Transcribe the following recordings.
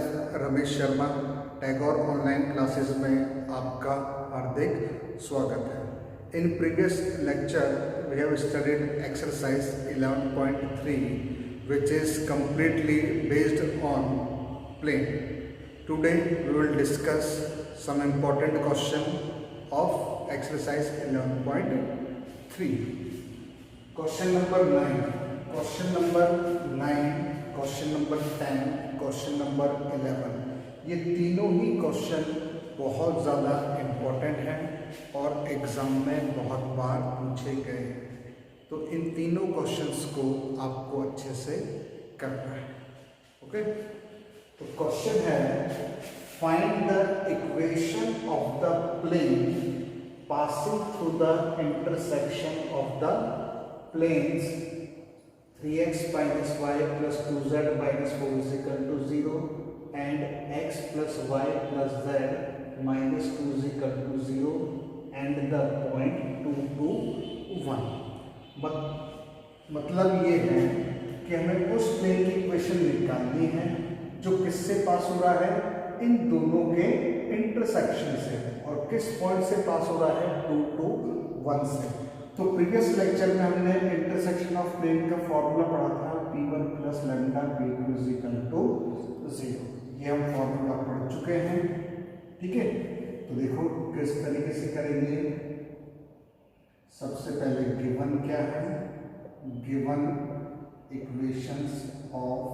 Self Ramesh Sharma, Tagore online classes में आपका हार्दिक स्वागत है। In previous lecture we have studied exercise 11.3 which is completely based on plane. Today we will discuss some important question of exercise 11.3. Question number 9, question number 9, question number 10, question number 11, ये तीनों ही question बहुत ज़्यादा important हैं और exam में बहुत बार पूछे गए। तो इन तीनों क्वेश्चंस को आपको अच्छे से करना है। ओके, तो क्वेश्चन है find the equation of the plane passing through the intersection of the planes 3x minus y plus 2z minus 4 is equal to 0 and x plus y plus z minus 2 is equal to 0 and the point 2 to 1। मतलब ये है कि हमें उस plane की equation निकालनी है जो किससे पास हो रहा है, इन दोनों के इंटरसेक्शन से, और किस पॉइंट से पास हो रहा है, 2 to 1 से। तो प्रीवियस लेक्चर में हमने इंटरसेक्शन ऑफ प्लेन का फॉर्मूला पढ़ा था, P1 plus lambda P2 is equal to 0। ये हम फॉर्मूला पढ़ चुके हैं। ठीक है, तो देखो किस तरीके से करेंगे। सबसे पहले गिवन क्या है, given equations of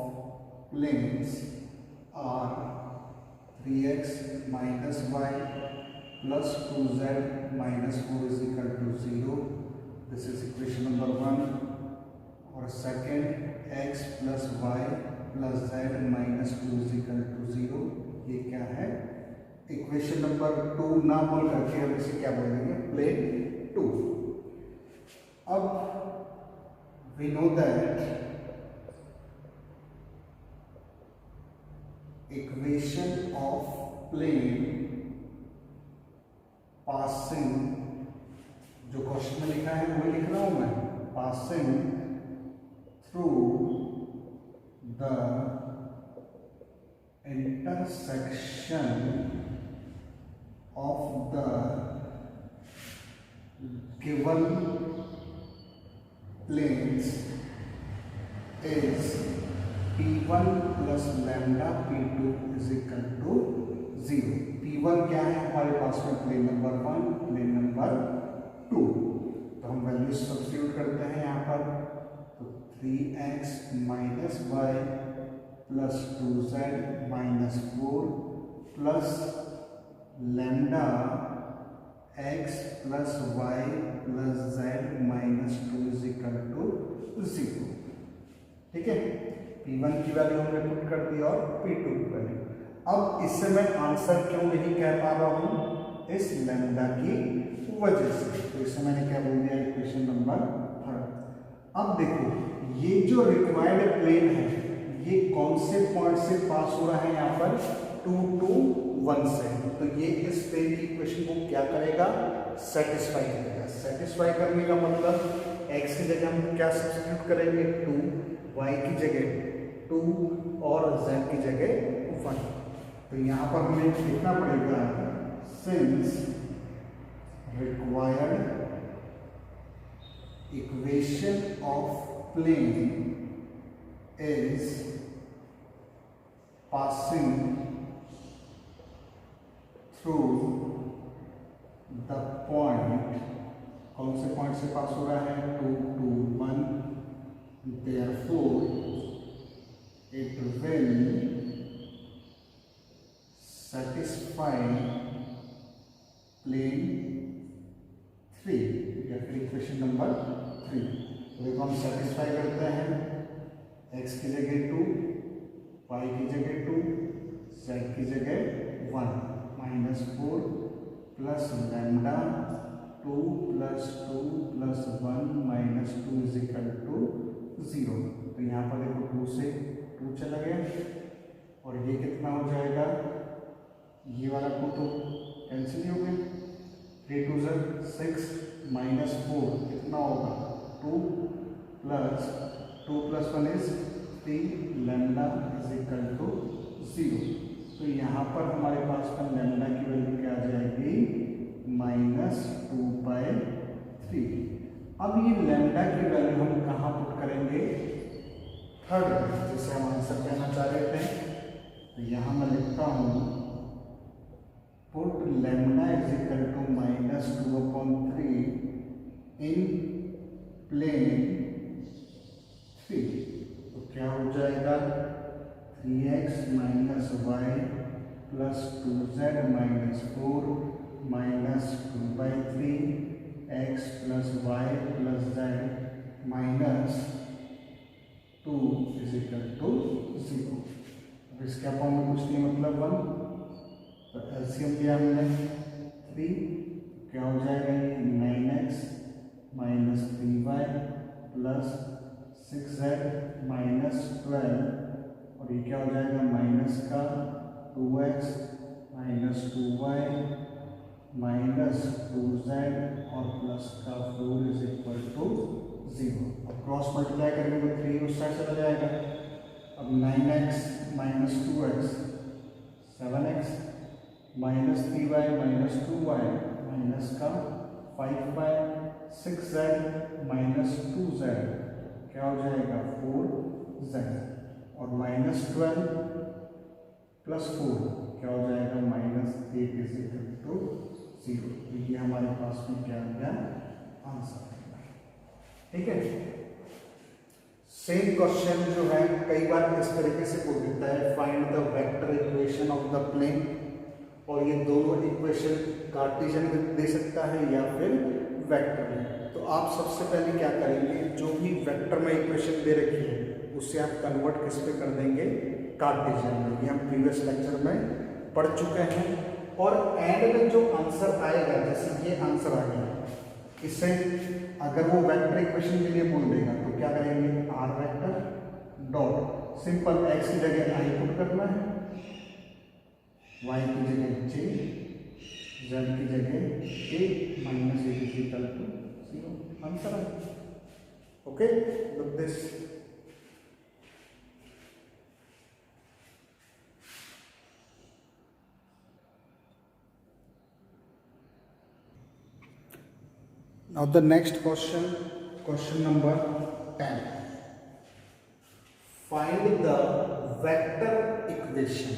planes are 3x minus y plus 2z minus 4 is equal to 0। This is equation number 1। और second x plus y plus z minus 2 is equal to 0। ये क्या है, इक्वेशन नंबर 2 ना बोल करके हम इसे क्या बोलेंगे, प्लेन 2। अब we know that equation of plane passing, जो क्वेश्चन में लिखा है वही लिख रहा हूं मैं, passing through the intersection of the given planes is P1 plus lambda P2 is equal to 0। P1 क्या है हमारे पास में, प्लेन नंबर 1, प्लेन नंबर 2। तो हम वैल्यू सब्स्टिट्यूट करते हैं यहाँ पर। तो 3x minus y plus 2z minus 4 plus lambda x plus y plus z minus 2 is equal to 0। ठीक है, P1 की वैल्यू हमने पुट कर दी और P2 की वैल्यू। अब इससे मैं आंसर क्यों नहीं कह पा रहा हूं, इस लैम्डा की वजह से। तो इसे मैंने क्या बोल दिया, इक्वेशन नंबर 3। अब देखो ये जो रिक्वायर्ड प्लेन है ये कौन से पॉइंट से पास हो रहा है, यहाँ पर 2 to 1 से। तो ये इस प्लेन की इक्वेशन को क्या करेगा, सेटिस्फाई करेगा। सेटिस्फाई करने का मतलब x की जगह हम क्या सब्स्टिट्यूट करेंगे, 2, y की जगह 2 और z की जगह 1। तो यहाँ पर हमें लिखना पड़ेगा since required equation of plane is passing through the point, कौन से पॉइंट से पास हो रहा है, 2 to 1, therefore it will satisfy plane 3, या फिर इक्वेशन नंबर 3। तो देखो हम सेटिस्फाई करते हैं, x की जगह 2, y की जगह 2, z की जगह 1 minus 4 plus lambda 2 plus 2 plus 1 minus 2 is equal to 0। तो यहाँ पर देखो 2 से 2 चला गया और ये कितना हो जाएगा, ये वाला 2 तो कैंसिल हो गया, 3 2 6 माइनस 4 कितना होगा, 2 plus 1 is 3 lambda is equal to 0। पर हमारे पास में लैम्डा की वैल्यू क्या आ जाएगी, -2/3। अब ये लैम्डा की वैल्यू हम कहाँ पुट करेंगे, थर्ड में, जैसे हम आंसर कहना चाह रहे थे। तो यहाँ मैं लिखता हूँ put lambda is equal to -2/3 in plane 3। तो क्या हो जाएगा, 3x - y + 2z - 4 -2/3 x + y + z -2 = 0। अब इसके अपॉन में कुछ नहीं, मतलब 1। तो एलसीएम लिया हमने 3, क्या हो जाएगा ये 9x - 3y + 6z - 12, और ये क्या हो जाएगा माइनस का 2x - 2y - 2z और प्लस का 4 = 0। अब क्रॉस मल्टीप्लाई करेंगे तो 3 उस साइड चला जाएगा। अब 9x - 2x 7x - 3y - 2y minus का 5y 6z - 2z क्या हो जाएगा 4z, और -12 + 4 क्या हो जाएगा -8 = 0। ये हमारे पास में क्या आ गया, आंसर। ठीक है। सेम क्वेश्चन जो है कई बार इस तरीके से पूछ देता है, find the vector equation of the plane, और ये दोनों इक्वेशन कार्टेशियन में दे सकता है या फिर वेक्टर में। तो आप सबसे पहले क्या करेंगे, जो भी वेक्टर में इक्वेशन दे रखी है उससे आप कन्वर्ट किस पे कर देंगे, कार्टेशियन में। ये हम प्रीवियस लेक्चर में पढ़ चुके हैं। और एंड में जो आंसर आएगा, जैसे ये आंसर आ गया, इससे अगर वो वेक्टर इक्वेशन के लिए बोल देगा तो क्या करेंगे, r vector dot simple x की जगह आई पुट करना है, वाई की जगह जे, जेड की जगह ए - 1 = 0। आंसर है। Okay, look this. Now the next question, question number 10. Find the vector equation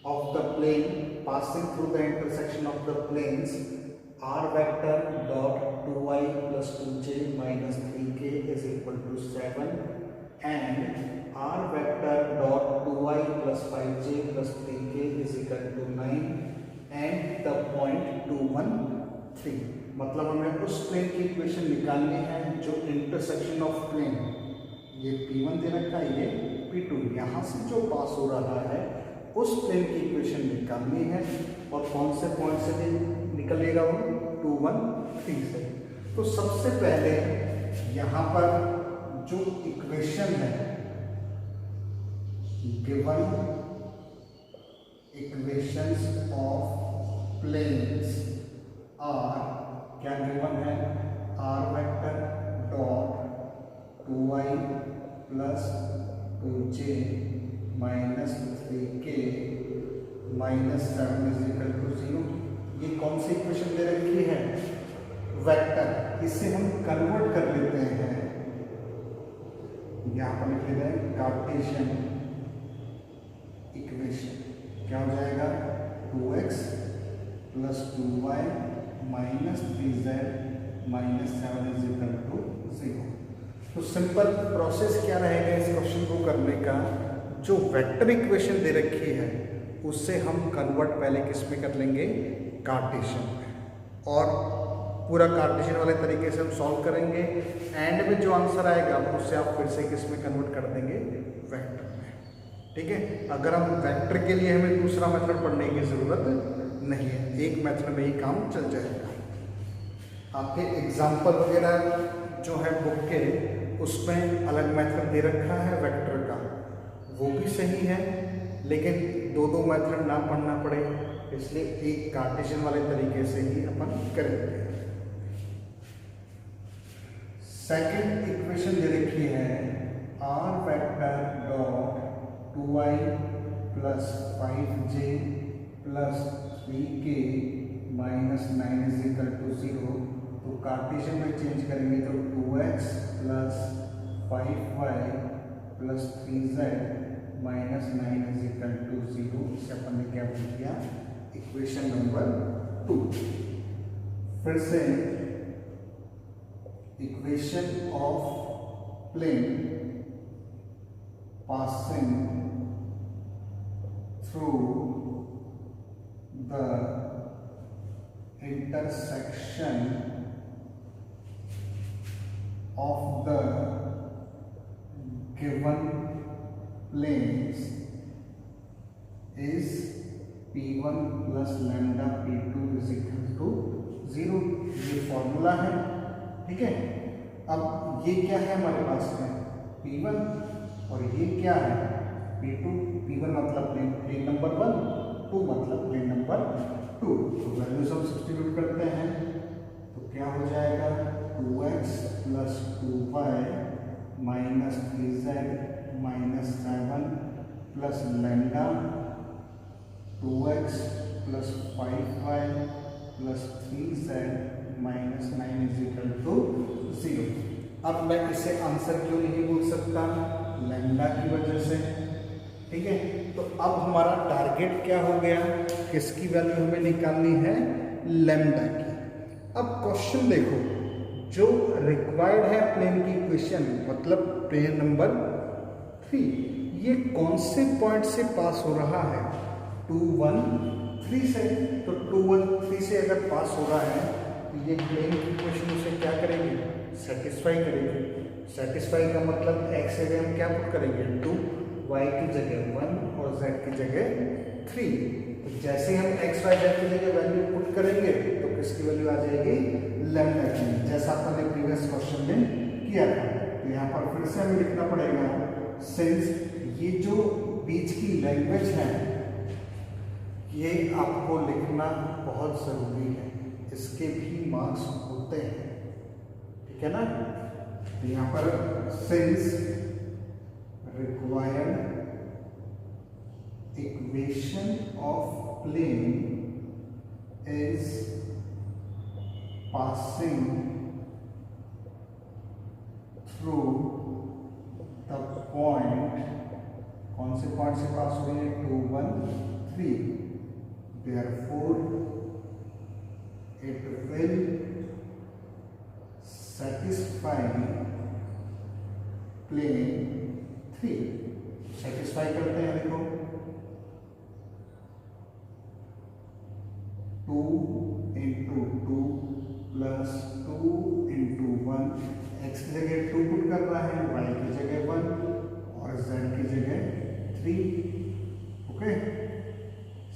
of the plane passing through the intersection of the planes r vector dot 2y plus 2j minus 3k is equal to 7 and r vector dot 2y plus 5j plus 3k is equal to 9 and the point 2, 1, 3। मतलब हमें उस plane की equation निकालनी है जो intersection of plane, ये P1 दे रखा है, ये P2, यहाँ से जो पास हो रहा है उस प्लेन की इक्वेशन निकालनी है। और कौन से पॉइंट से भी निकलेगा वो, 2, 1, 3 से। तो सबसे पहले यहाँ पर जो इक्वेशन है, given equations of planes are, क्या गिवन है, r vector dot 2y plus 2j minus 3k minus 7 = 0। ये कौन सी इक्वेशन दे रखी है, वेक्टर। इसे हम कन्वर्ट कर लेते हैं, यहाँ पर लिख लेते हैं कार्टेशियन इक्वेशन। क्या हो जाएगा 2x plus 2y minus 3z minus 7 = 0। तो सिंपल प्रोसेस क्या रहेगा इस क्वेश्चन को करने का, जो वेक्टर इक्वेशन दे रखी है उससे हम कन्वर्ट पहले किस में कर लेंगे, कार्टेशियन में, और पूरा कार्टेशियन वाले तरीके से हम सॉल्व करेंगे। एंड में जो आंसर आएगा उससे आप फिर से किस में कन्वर्ट कर देंगे, वेक्टर में। ठीक है। अगर हम वेक्टर के लिए हमें दूसरा मेथड पढ़ने की ज़रूरत नहीं है, एक मेथड में ही काम चल जाएगा। आपके एग्जाम्पल वगैरह जो है बुक के, उसमें अलग मेथड दे रखा है वेक्टर का, वो भी सही है, लेकिन दो मेथड ना पढ़ना पड़े, इसलिए एक कार्टेशियन वाले तरीके से ही अपन करेंगे। सेकंड इक्वेशन दे रखी है, r vector dot 2y plus 5j plus 3k minus 9 is equal to 0। तो कार्टेशियन में चेंज करेंगे तो 2x plus 5y plus 3z minus 9 is equal to 0। इसे अपन ने क्या बोल दिया, इक्वेशन नंबर 2। फिर से equation of plane passing through the intersection of the given planes is P1 plus lambda P2 is equal to 0। ये फॉर्मूला है, ठीक है। अब ये क्या है हमारे पास में, P1 और ये क्या है P2। P1 मतलब प्लेन नंबर 1, 2 मतलब प्लेन नंबर 2। तो वैल्यूज हम सब्स्टिट्यूट करते हैं तो क्या हो जाएगा, 2x plus 2y minus 3z minus 7 plus lambda 2x plus 5y plus 3z minus 9 is equal to 0। अब मैं इसे आंसर क्यों नहीं बोल सकता, लैम्डा की वजह से, ठीक है। तो अब हमारा टारगेट क्या हो गया, किसकी वैल्यू हमें निकालनी है, लैम्डा की। अब क्वेश्चन देखो, जो रिक्वायर्ड है प्लेन की इक्वेशन मतलब प्लेन नंबर 3, ये कौन से पॉइंट से पास हो रहा है, 2 1 3 से। तो 2 1 3 से अगर पास हो रहा है तो ये प्लेन की इक्वेशन उसे क्या करेंगे, सेटिस्फाई करेंगे। सेटिस्फाई का मतलब x से हम क्या पुट करेंगे, 2, y की जगह 1 और z की जगह 3। तो जैसे हम x y z की जगह वैल्यू पुट करेंगे तो किसकी वैल्यू आ जाएगी, लैम्डा की, जैसा अपन ने प्रीवियस क्वेश्चन में किया था। तो यहाँ पर फिर से हमें लिखना पड़ेगा, सिंस ये जो बीच की लैंग्वेज है ये आपको लिखना बहुत ज़रूरी है, इसके भी मार्क्स होते हैं, ठीक है ना। तो यहाँ पर since required equation of plane is passing through the point, कौन से पॉइंट से पास हो रही है, 2 1 3। Therefore it will satisfy plane 3। Satisfy करते हैं, देखो 2 इंटू 2 प्लस 2 इंटू 1, एक्स की जगह 2 पुट कर रहा है, वाई की जगह 1 और जेड की जगह 3। ओके,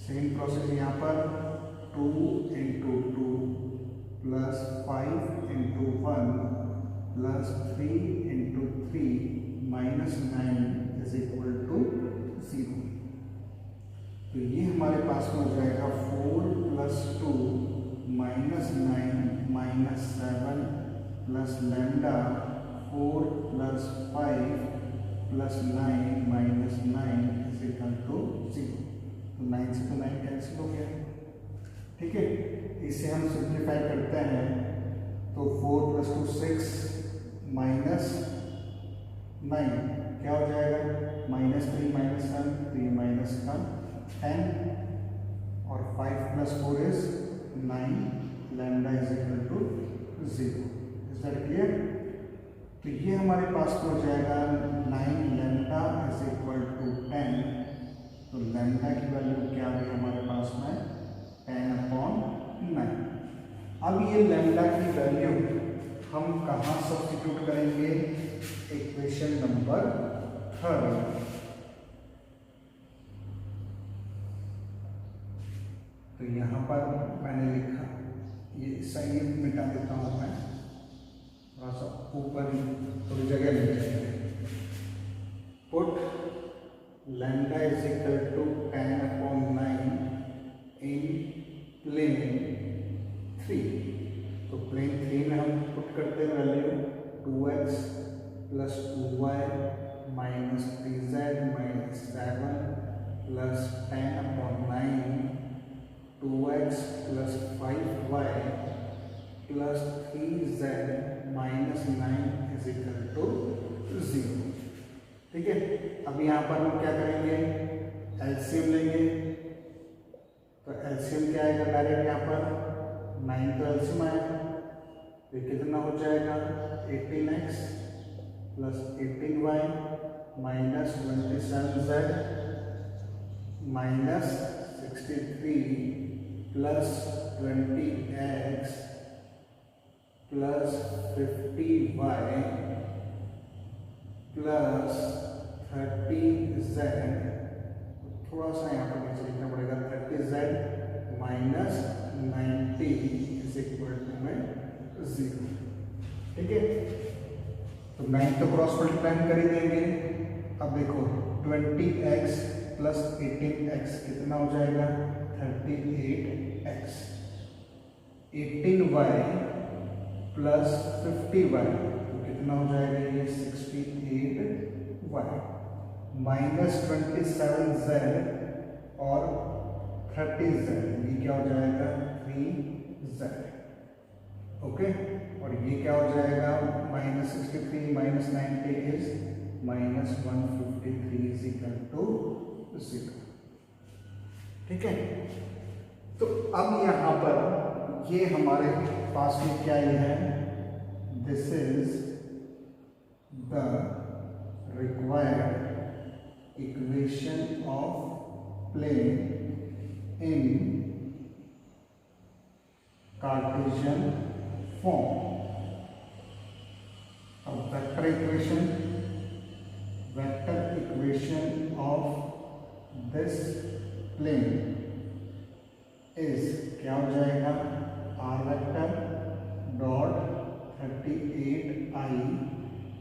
सेम प्रोसेस यहाँ पर 2 into 2 plus 5 into 1 plus 3 into 3 minus 9 is equal to 0। तो ये हमारे पास में हो जाएगा 4 plus 2 minus 9 minus 7 plus lambda 4 plus 5 plus 9 minus 9 is equal to 0। तो 9 से तो 9 कैंसिल हो गया, ठीक है। इसे हम सिंप्लीफाई करते हैं तो 4 प्लस 2 6 माइनस 9 क्या हो जाएगा, माइनस 3 माइनस 1 तो ये माइनस का 10 और 5 plus 4 is 9, lambda is equal to 0। Is that clear. तो ये हमारे पास में हो जाएगा 9 लैम्डा इज इक्वल टू 10। तो लैम्डा की वैल्यू क्या है हमारे पास में, 10/9। अब ये लैम्डा की वैल्यू हम कहाँ सब्स्टिट्यूट करेंगे, इक्वेशन नंबर 3। तो यहाँ पर मैंने लिखा, ये सही मिटा देता हूँ मैं, थोड़ा सा ऊपर थोड़ी जगह ले जाएंगे। Put lambda is equal to 10/9 in plane 3। तो प्लेन 3 में हम पुट करते हैं value 2x plus 2y minus 3z minus 7 plus plus 10/9 2x plus 5y plus 3z minus 9 is equal to 0। ठीक है, अब यहाँ पर हम क्या करेंगे, एलसीएम लेंगे। तो एलसीएम क्या आएगा डायरेक्ट, यहाँ पर 9 तो एलसीएम आएगा, तो कितना हो जाएगा 18x plus 18y minus 27z minus 63 plus 20x plus 50y plus 30z, थोड़ा सा यहाँ पर नीचे लिखना पड़ेगा, 30z minus 90 is equal to में 0। ठीक है, तो 9 तो क्रॉस मल्टीप्लाई कर ही देंगे। अब देखो 20x प्लस 18x कितना हो जाएगा 38x, 18y प्लस 50y तो कितना हो जाएगा ये 68y माइनस 27z और 30z, ये क्या हो जाएगा 3z। ओके, और ये क्या हो जाएगा minus 63 minus 90 is minus 153 is equal to 0। ठीक है, तो अब यहाँ पर ये हमारे पास में क्या ये है, this is the required equation of plane in cartesian form। अब vector equation of this plane is क्या हो जाएगा, r vector dot 38i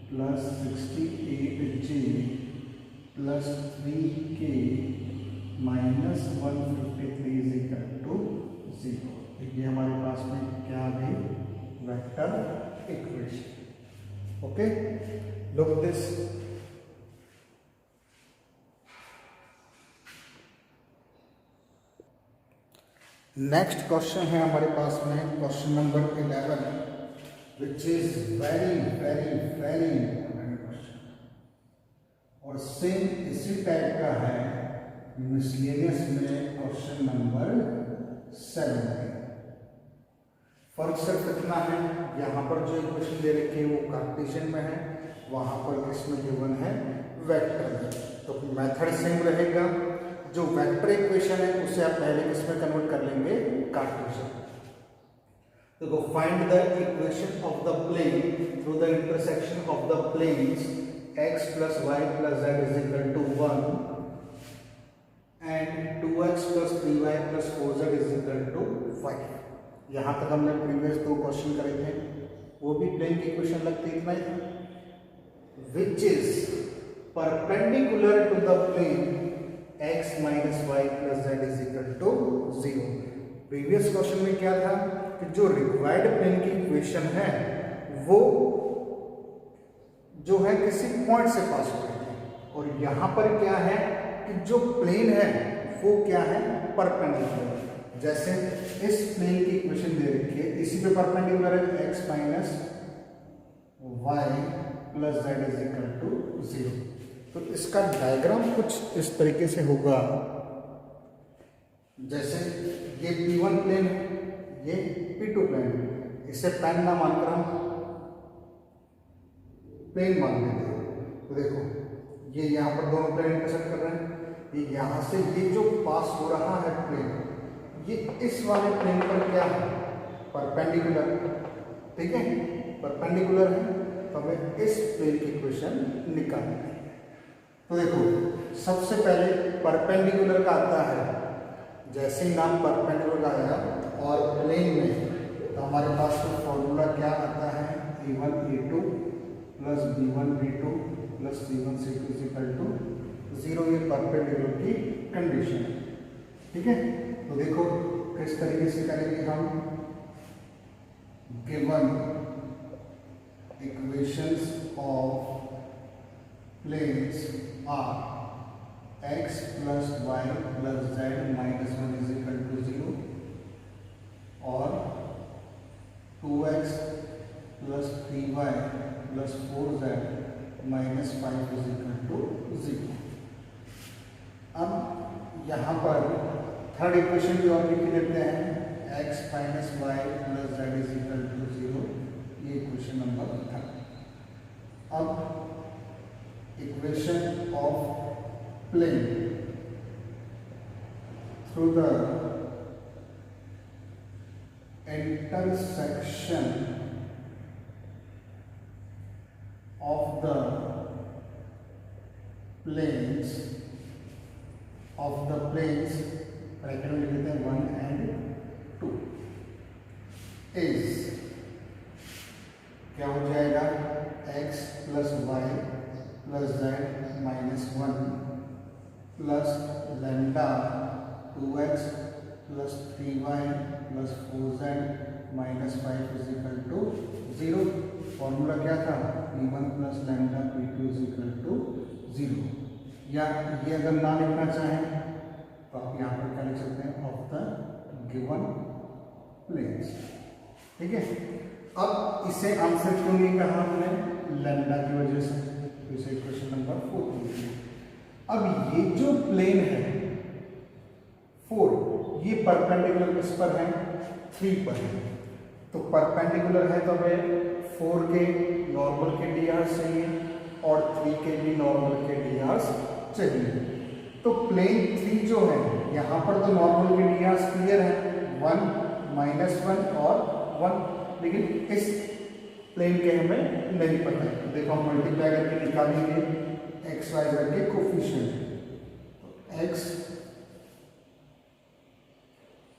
plus 68j plus 3k minus 153 is equal to 0। ये हमारे पास में क्या है, vector equation. Okay, look this, next question है हमारे पास में question number 11 which is very very very important question, और सेम इसी टाइप का है मिसलेनियस में क्वेश्चन नंबर 7। फर्क सिर्फ इतना है, यहाँ पर जो इक्वेशन दे रखी है वो कार्टेशियन में है, वहाँ पर इसमें गिवन है वेक्टर में। तो मेथड सेम रहेगा, जो वेक्टर इक्वेशन है उसे आप पहले किसमें कन्वर्ट कर लेंगे, कार्टेशियन। देखो, find the equation of the plane through the intersection of the planes x plus y plus z is equal to 1 and 2x plus 3y plus 4z is equal to 5। यहाँ तक हमने previous 2 question करे थे, वो भी plane की equation लगती इतना ही था, which is perpendicular to the plane x minus y plus z is equal to 0। Previous question में क्या था कि जो रिक्वायर्ड प्लेन की इक्वेशन है वो जो है किसी पॉइंट से पास हो रही है, और यहाँ पर क्या है कि जो प्लेन है वो क्या है, परपेंडिकुलर। जैसे इस प्लेन की इक्वेशन दे रखी है, इसी पे परपेंडिकुलर है x minus y plus z is equal to 0। तो इसका डायग्राम कुछ इस तरीके से होगा, जैसे ये P1 प्लेन है, ये P2 प्लेन है, इसे पेन ना मानकर हम प्लेन मान लेते हैं। तो देखो, ये यहाँ पर दोनों प्लेन इंटरसेक्ट कर रहे हैं, ये यहाँ से ये जो पास हो रहा है प्लेन, ये इस वाले प्लेन पर क्या है, परपेंडिकुलर। ठीक है, परपेंडिकुलर है, तो हमें इस प्लेन की इक्वेशन निकालनी है। तो देखो, सबसे पहले परपेंडिकुलर का आता है, जैसे ही नाम परपेंडिकुलर आया और प्लेन में, तो हमारे पास तो फॉर्मूला क्या आता है, a1 a2 plus b1 b2 plus c1 c2 is equal to 0। ये परपेंडिकुलर की कंडीशन है। ठीक है, तो देखो किस तरीके से करेंगे हम, given equations of planes are x plus y plus z minus 1 is equal to 0 और 2x plus 3y plus 4z minus 5 is equal to 0। अब यहाँ पर थर्ड इक्वेशन भी और लिख लेते हैं, x minus y plus z is equal to 0, ये इक्वेशन नंबर थर्ड। अब equation of plane through the intersection of the planes bracket में लिख लेते हैं 1 and 2 इज क्या हो जाएगा, x plus y plus z minus 1 plus lambda 2x plus 3y plus 4z minus 5 is equal to 0। Formula क्या था, p1 plus lambda p2 is equal to 0। या ये अगर ना लिखना चाहें तो आप यहाँ पर क्या लिख सकते हैं, ऑफ द गिवन प्लेन्स। ठीक है, अब इसे आंसर क्यों नहीं कहा हमने, लैम्डा की वजह से, तो इसे क्वेश्चन नंबर 4 लिखिए। अब ये जो प्लेन है 4, ये परपेंडिकुलर किस पर है, 3 पर है। तो परपेंडिकुलर है तो हमें 4 के नॉर्मल के dr चाहिए और 3 के भी नॉर्मल के dr चाहिए। तो प्लेन 3 जो है, यहाँ पर तो नॉर्मल के dr क्लियर है, 1 -1 और 1, लेकिन इस प्लेन के हमें नहीं पता है। देखो हम मल्टीप्लाई करके निकालेंगे एक्स वाई जेड के कोफिशिएंट, तो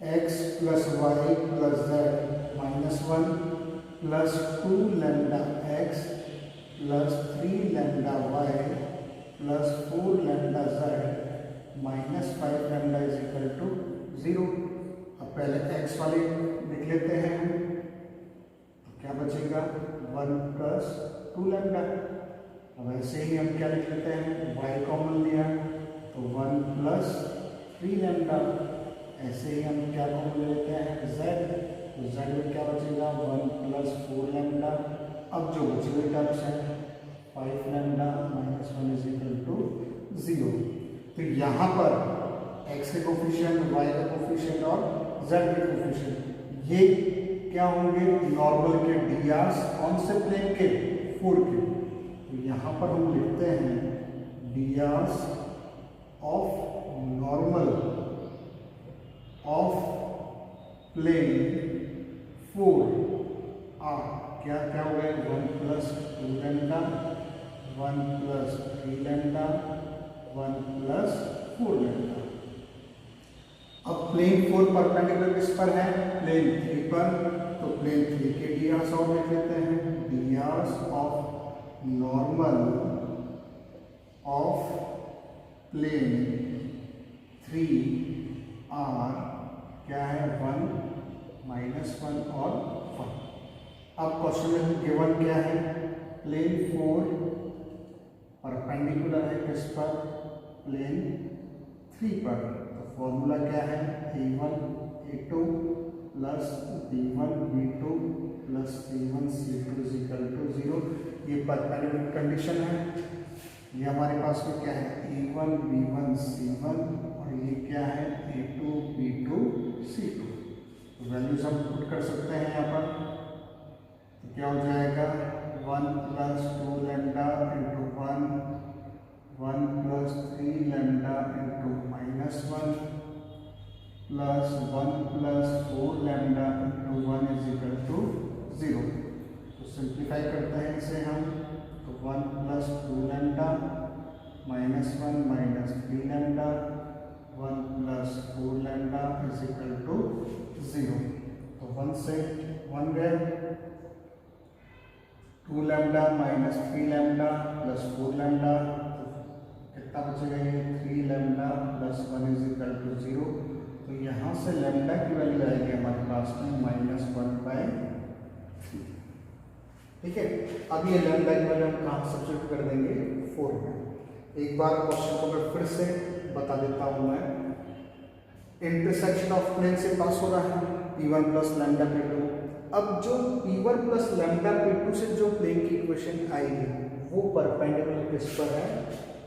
x plus y plus z minus 1 plus 2 lambda x plus 3 lambda y plus 4 lambda z minus 5 lambda is equal to 0। अब पहले एक्स वाले लिख लेते हैं, तो क्या बचेगा, 1 प्लस 2 लैम्डा। अब ऐसे ही हम क्या लिख लेते हैं, y कॉमन लिया तो 1 प्लस 3 लैम्डा। ऐसे ही हम क्या कॉमन ले लेते हैं, z, तो z में क्या बचेगा, 1 प्लस 4 लैम्डा। अब जो बची हुई टर्म्स है 5 lambda minus 1 is equal to 0। तो यहाँ पर x के कोफिशिएंट, y का कोफिशिएंट और z के कोफिशिएंट, ये क्या होंगे, नॉर्मल के dr, कौन से प्लेन के, 4 के। यहाँ पर हम लिखते हैं dr of normal of plane 4 आ क्या क्या हो गए, 1 plus 2 lambda, 1 plus 3 lambda, 1 plus 4 lambda. अब प्लेन 4 परपेंडिकुलर किस पर है, प्लेन 3 पर, तो प्लेन 3 के dr और लिख लेते हैं, dr of normal of plane 3 are क्या है, 1 -1 और 1। अब क्वेश्चन में गिवन क्या है, प्लेन 4 परपेंडिकुलर है किस पर, प्लेन 3 पर। तो फॉर्मूला क्या है, a1 a2 plus b1 b2 plus c1 c2 is equal to 0। ये परपेंडिकुलर कंडीशन है। ये हमारे पास में क्या है, a1 b1 c1 और ये क्या है, a2 b2 c2। तो वैल्यूज हम पुट कर सकते हैं यहाँ पर, तो क्या हो जाएगा, 1 plus 2 lambda into 1 plus 3 lambda into -1 plus 1 plus 4 lambda into 1 is equal to 0। तो सिंप्लीफाई करते हैं इसे हम, तो 1 plus 2 lambda -1 minus 3 lambda 1 plus 4 lambda is equal to 0। तो 1 से 1 गए, 2 lambda minus 3 lambda plus 4 lambda, कितना बचेगा, ये 3 lambda plus 1 is equal to 0। तो यहाँ से लैम्डा की वैल्यू आएगी हमारे पास में -1/3। ठीक है, अब ये लैम्डा की वैल्यू हम कहाँ सब्स्टिट्यूट कर देंगे, 4 में। एक बार क्वेश्चन को मैं फिर से बता देता हूँ मैं। इंटरसेक्शन ऑफ प्लेन से पास हो रहा है P1 प्लस लैम्डा P2। अब जो P1 प्लस लैम्डा P2 से जो प्लेन की इक्वेशन आएगी वो परपेंडिकुलर किस पर है,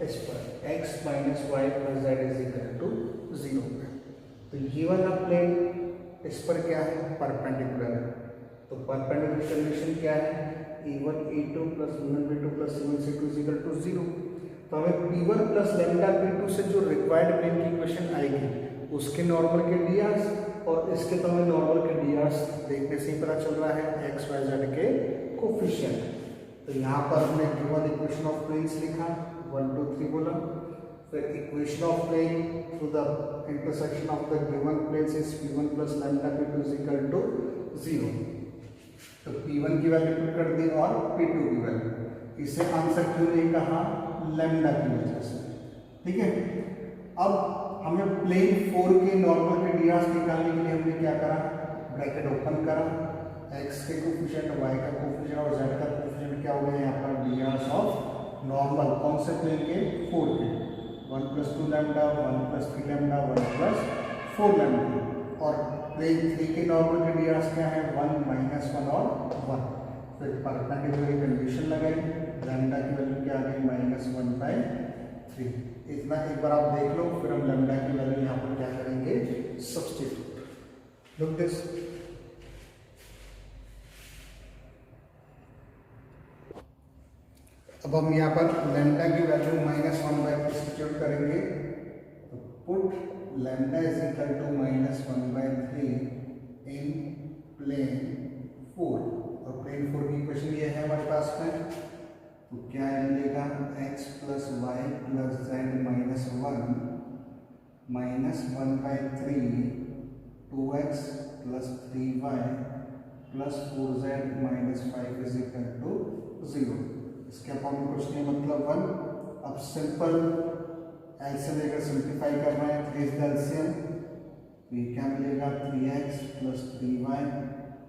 इस पर, x minus y plus z is equal to 0 पे। तो ये वाला प्लेन इस पर क्या है, परपेंडिकुलर है। तो परपेंडिकुलर कंडीशन क्या है, E1 E2 plus B1 B2 plus C1 C2 is equal to 0। तो हमें P1 प्लस लैम्डा P2 से जो रिक्वायर्ड प्लेन की इक्वेशन आएगी उसके नॉर्मल के ds और इसके तो हमें नॉर्मल के ds देखने से ही पता चल रहा है x y z के कोफिशिएंट। तो यहाँ पर हमने गिवन इक्वेशन ऑफ प्लेन्स लिखा 1 2 3 बोला, फिर equation of plane through the intersection of the given planes is P1 plus lambda P2 is equal to 0। तो P1 की वैल्यू पुट कर दी और P2 की वैल्यू। इसे आंसर क्यों नहीं कहा, लैम्डा की वजह से। ठीक है, अब हमें प्लेन 4 के नॉर्मल के ds निकालने के लिए हमने क्या करा, ब्रैकेट ओपन करा, x के कोफिशिएंट, y का कोफिशिएंट और z का कोफिशिएंट क्या हो गया यहाँ पर ds ऑफ नॉर्मल, कौन से प्लेन के, 4 के, 1 plus 2 lambda 1 plus 3 lambda 1 plus 4 lambda. और प्लेन 3 के नॉर्मल के ds क्या है, 1 माइनस 1 और 1। फिर परपेंडिकुलर कंडीशन लगाई, लैम्डा की वैल्यू क्या आ गई -1/3। इतना एक बार आप देख लो, फिर हम लैम्डा की वैल्यू यहाँ पर क्या करेंगे, सब्स्टिट्यूट। लुक दिस, अब हम यहाँ पर लैम्डा की वैल्यू -1/3 सब्स्टिट्यूट करेंगे। तो put lambda is equal to -1/3 in plane 4, और प्लेन 4 की इक्वेशन ये है हमारे पास में। तो क्या मिलेगा, x plus y plus z minus 1 minus 1/3 2x plus 3y plus 4z minus 5 is equal to 0। इसके अपॉन में कुछ नहीं, मतलब 1। अब सिंपल एल से लेकर सिंप्लीफाई कर रहे हैं, 3 एलसीएम, तो ये क्या मिलेगा, 3x plus 3y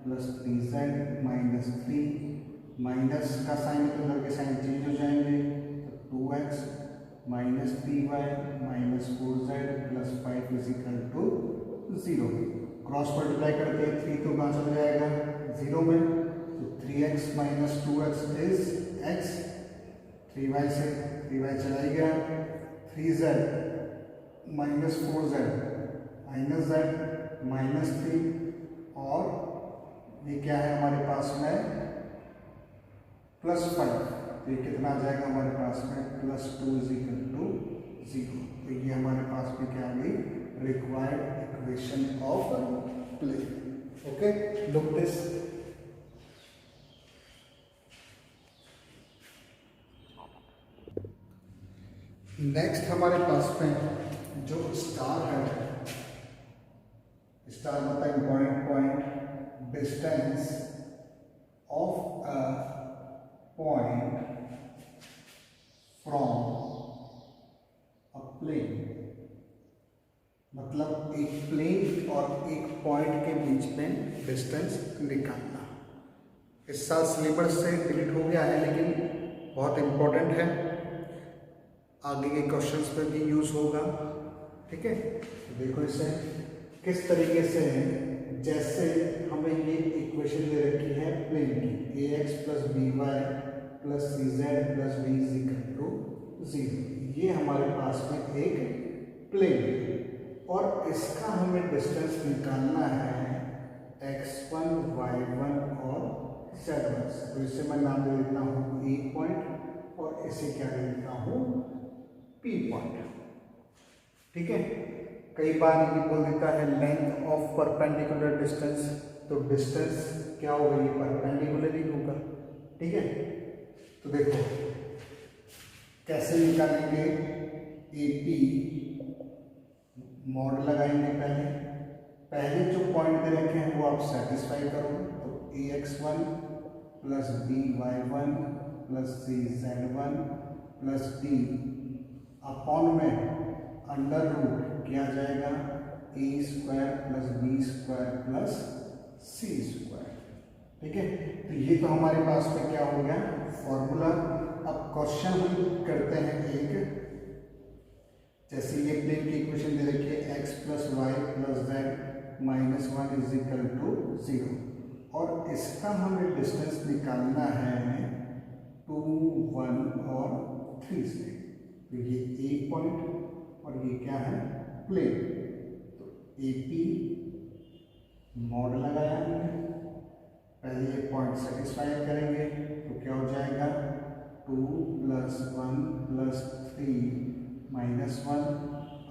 plus 3z minus 3, minus का साइन इधर के साइन चेंज हो जाएंगे, तो 2x minus 3y minus 4z plus 5 is equal to 0। Cross multiply करते हैं, 3 तो कहाँ चला जाएगा 0 में, तो 3x minus 2x is x, 3y से 3y चला ही गया, 3z minus 4z minus z minus 3, और ये क्या है हमारे पास में +5, तो ये कितना आ जाएगा हमारे पास में +2 इज इक्वल टू 0। तो ये हमारे पास में क्या आ गई, required equation of plane. Okay, look this, next हमारे पास में जो स्टार है, स्टार मतलब important point, distance of a point from a plane, मतलब एक प्लेन और एक पॉइंट के बीच में डिस्टेंस निकालना। इस साल सिलेबस से डिलीट हो गया है, लेकिन बहुत इम्पोर्टेंट है, आगे के क्वेश्चंस में भी यूज होगा। ठीक है, तो देखो इसे किस तरीके से है, जैसे हमें ये इक्वेशन दे रखी है प्लेन की, ax plus by plus cz plus b is equal to 0। ये हमारे पास में एक प्लेन है और इसका हमें डिस्टेंस निकालना है x1 y1 और z1। तो इसे मैं नाम दे देता हूँ A पॉइंट और इसे क्या दे देता हूँ P पॉइंट। ठीक है, कई बार ये बोल देता है लेंथ ऑफ परपेंडिकुलर डिस्टेंस, तो डिस्टेंस क्या होगा, ये परपेंडिकुलर ही होगा। ठीक है, तो देखो कैसे निकालेंगे, AP मॉड लगाएंगे। पहले जो पॉइंट दे रखे हैं वो आप सेटिस्फाई करो, तो AX1 plus BY1 plus CZ1 plus D upon में अंडर रूट क्या जाएगा, A² plus B² plus C²। ठीक है, तो ये तो हमारे पास में क्या हो गया फॉर्मूला। अब क्वेश्चन हम करते हैं एक, जैसे ये प्लेन की इक्वेशन दे रखी है x plus y plus z -1 is equal to 0 और इसका हमें डिस्टेंस निकालना है 2, 1 और 3 से। तो ये एक पॉइंट और ये क्या है प्लेन। तो AP मॉड लगाया हमने, पहले ये पॉइंट सेटिस्फाई करेंगे तो क्या हो जाएगा 2 + 1 + 3 -1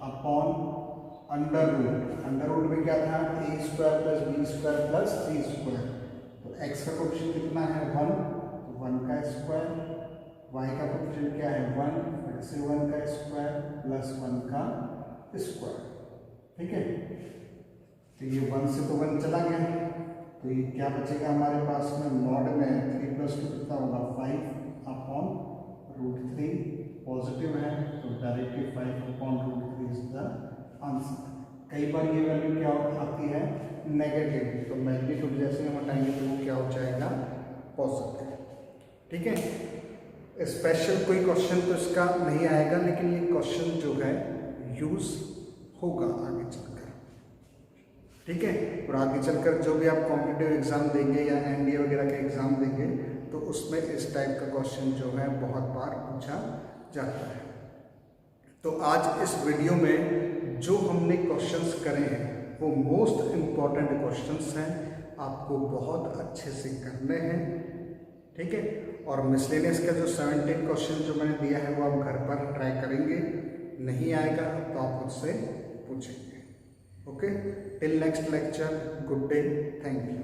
अपॉन अंडर रूट में क्या था a² + b² + c²। तो x का कोएफिशिएंट कितना है 1, तो 1 का स्क्वायर, y का कोएफिशिएंट क्या है 1, फिर से 1 का स्क्वायर प्लस 1 का स्क्वायर। ठीक है, तो ये 1 से तो 1 चला गया, तो ये क्या बचेगा हमारे पास में मॉड में 3 + 2 कितना होगा 5 अपॉन √3 पॉजिटिव है तो directly 5 upon √3 is the answer. कई बार ये वैल्यू क्या आती है नेगेटिव, तो मैग्नीट्यूड जैसे हम हटाएंगे तो वो क्या हो जाएगा पॉजिटिव। ठीक है, स्पेशल कोई क्वेश्चन तो इसका नहीं आएगा, लेकिन ये क्वेश्चन जो है यूज होगा आगे चलकर। ठीक है, और आगे चलकर जो भी आप कॉम्पिटिटिव एग्जाम देंगे या एनडीए वगैरह के एग्जाम देंगे तो उसमें इस टाइप का क्वेश्चन जो है बहुत बार पूछा जाता है। तो आज इस वीडियो में जो हमने क्वेश्चंस करे हैं वो मोस्ट इम्पॉर्टेंट क्वेश्चंस हैं, आपको बहुत अच्छे से करने हैं। ठीक है, और मिसलेनियस का जो 17 क्वेश्चन जो मैंने दिया है वो आप घर पर ट्राई करेंगे, नहीं आएगा तो आप मुझसे पूछेंगे। Okay, till next lecture, good day, thank you.